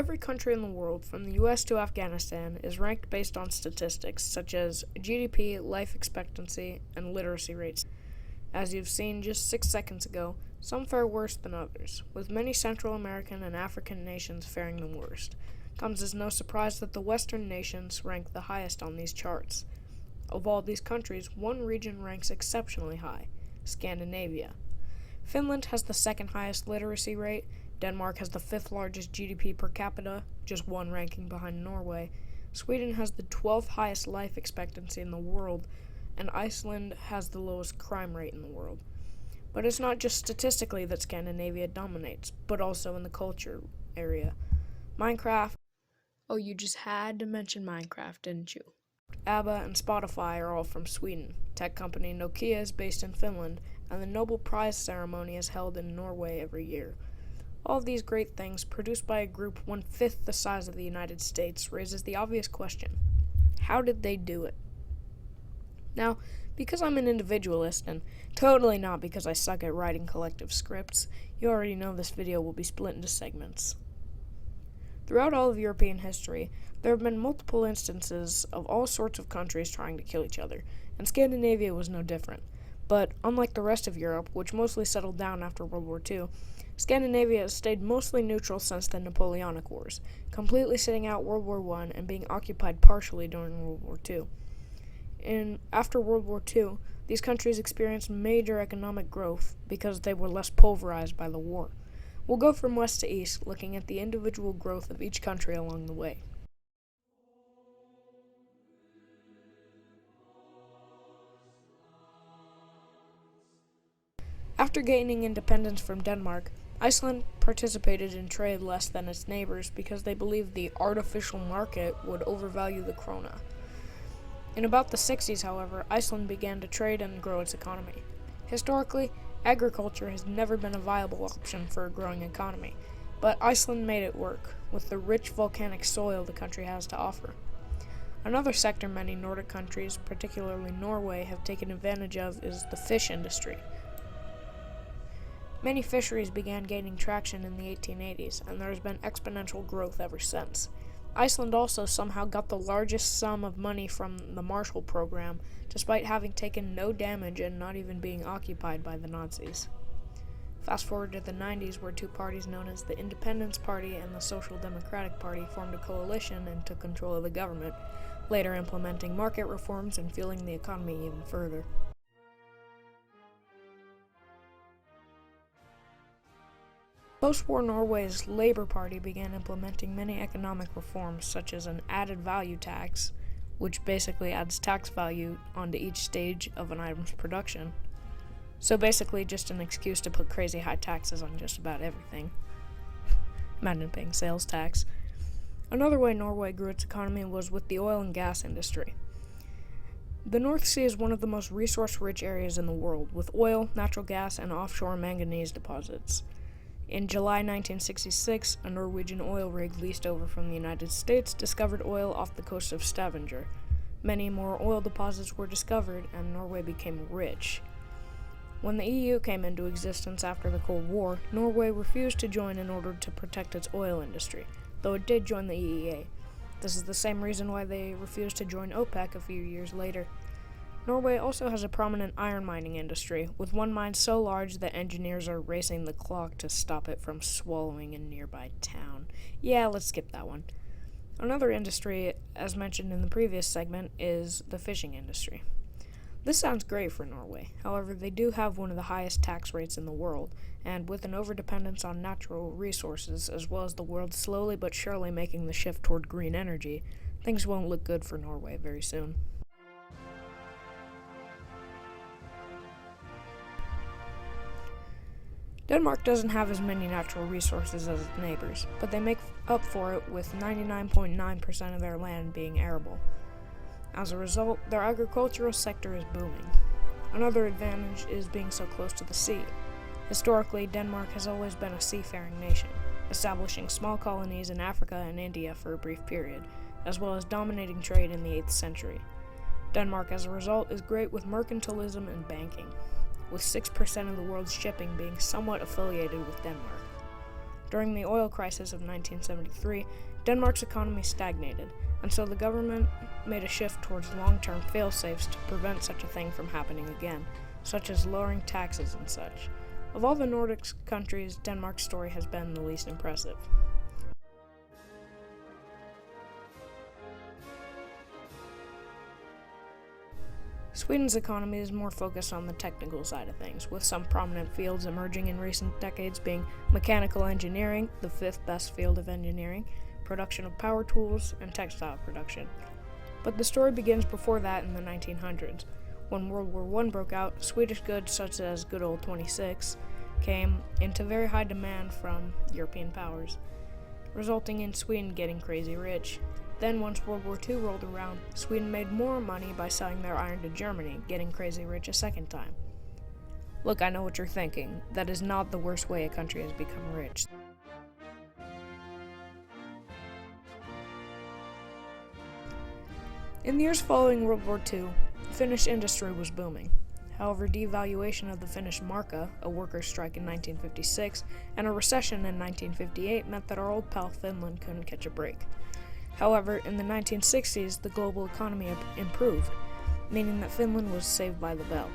every country in the world, from the US to Afghanistan, is ranked based on statistics such as GDP, life expectancy, and literacy rates. As you've seen just 6 seconds ago, some fare worse than others, with many Central American and African nations faring the worst. Comes as no surprise that the Western nations rank the highest on these charts. Of all these countries, one region ranks exceptionally high: Scandinavia. Finland has the second highest literacy rate, Denmark has the 5th largest GDP per capita, just one ranking behind Norway, Sweden has the 12th highest life expectancy in the world, and Iceland has the lowest crime rate in the world. But it's not just statistically that Scandinavia dominates, but also in the culture area. Minecraft. Oh, you just had to mention Minecraft, didn't you? ABBA and Spotify are all from Sweden. Tech company Nokia is based in Finland, and the Nobel Prize ceremony is held in Norway every year. All of these great things, produced by a group 1/5 the size of the United States, raises the obvious question: how did they do it? Now, because I'm an individualist, and totally not because I suck at writing collective scripts, you already know this video will be split into segments. Throughout all of European history, there have been multiple instances of all sorts of countries trying to kill each other, and Scandinavia was no different. But unlike the rest of Europe, which mostly settled down after World War II, Scandinavia has stayed mostly neutral since the Napoleonic Wars, completely sitting out World War I and being occupied partially during World War II. After World War II, these countries experienced major economic growth because they were less pulverized by the war. We'll go from west to east, looking at the individual growth of each country along the way. After gaining independence from Denmark, Iceland participated in trade less than its neighbors because they believed the artificial market would overvalue the krona. In about the 60s, however, Iceland began to trade and grow its economy. Historically, agriculture has never been a viable option for a growing economy, but Iceland made it work, with the rich volcanic soil the country has to offer. Another sector many Nordic countries, particularly Norway, have taken advantage of is the fish industry. Many fisheries began gaining traction in the 1880s, and there has been exponential growth ever since. Iceland also somehow got the largest sum of money from the Marshall Program, despite having taken no damage and not even being occupied by the Nazis. Fast forward to the 90s, where two parties known as the Independence Party and the Social Democratic Party formed a coalition and took control of the government, later implementing market reforms and fueling the economy even further. Post-war Norway's Labour Party began implementing many economic reforms, such as an added value tax, which basically adds tax value onto each stage of an item's production. So basically just an excuse to put crazy high taxes on just about everything. Imagine paying sales tax. Another way Norway grew its economy was with the oil and gas industry. The North Sea is one of the most resource-rich areas in the world, with oil, natural gas, and offshore manganese deposits. In July 1966, a Norwegian oil rig leased over from the United States discovered oil off the coast of Stavanger. Many more oil deposits were discovered, and Norway became rich. When the EU came into existence after the Cold War, Norway refused to join in order to protect its oil industry, though it did join the EEA. This is the same reason why they refused to join OPEC a few years later. Norway also has a prominent iron mining industry, with one mine so large that engineers are racing the clock to stop it from swallowing a nearby town. Yeah, let's skip that one. Another industry, as mentioned in the previous segment, is the fishing industry. This sounds great for Norway. However, they do have one of the highest tax rates in the world, and with an overdependence on natural resources, as well as the world slowly but surely making the shift toward green energy, things won't look good for Norway very soon. Denmark doesn't have as many natural resources as its neighbors, but they make up for it with 99.9% of their land being arable. As a result, their agricultural sector is booming. Another advantage is being so close to the sea. Historically, Denmark has always been a seafaring nation, establishing small colonies in Africa and India for a brief period, as well as dominating trade in the 8th century. Denmark, as a result, is great with mercantilism and banking, with 6% of the world's shipping being somewhat affiliated with Denmark. During the oil crisis of 1973, Denmark's economy stagnated, and so the government made a shift towards long-term fail-safes to prevent such a thing from happening again, such as lowering taxes and such. Of all the Nordic countries, Denmark's story has been the least impressive. Sweden's economy is more focused on the technical side of things, with some prominent fields emerging in recent decades being mechanical engineering, the fifth best field of engineering, production of power tools, and textile production. But the story begins before that in the 1900s. When World War I broke out, Swedish goods such as good old 26 came into very high demand from European powers, resulting in Sweden getting crazy rich. Then once World War II rolled around, Sweden made more money by selling their iron to Germany, getting crazy rich a second time. Look, I know what you're thinking. That is not the worst way a country has become rich. In the years following World War II, Finnish industry was booming. However, devaluation of the Finnish marka, a workers' strike in 1956, and a recession in 1958 meant that our old pal Finland couldn't catch a break. However, in the 1960s, the global economy improved, meaning that Finland was saved by the bell.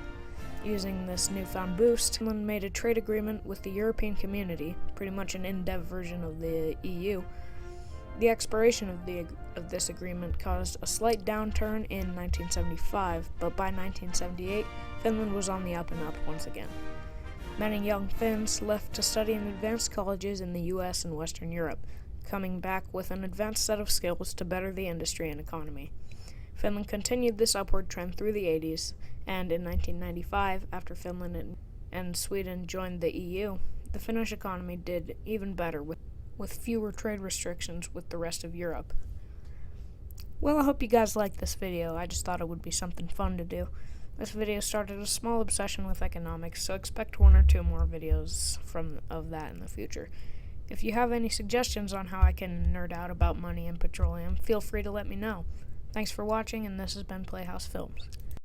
Using this newfound boost, Finland made a trade agreement with the European Community, pretty much an in-depth version of the EU. The expiration of this agreement caused a slight downturn in 1975, but by 1978, Finland was on the up and up once again. Many young Finns left to study in advanced colleges in the US and Western Europe, coming back with an advanced set of skills to better the industry and economy. Finland continued this upward trend through the 80s, and in 1995, after Finland and Sweden joined the EU, the Finnish economy did even better with fewer trade restrictions with the rest of Europe. Well, I hope you guys liked this video. I just thought it would be something fun to do. This video started a small obsession with economics, so expect 1 or 2 more videos of that in the future. If you have any suggestions on how I can nerd out about money and petroleum, feel free to let me know. Thanks for watching, and this has been Playhouse Films.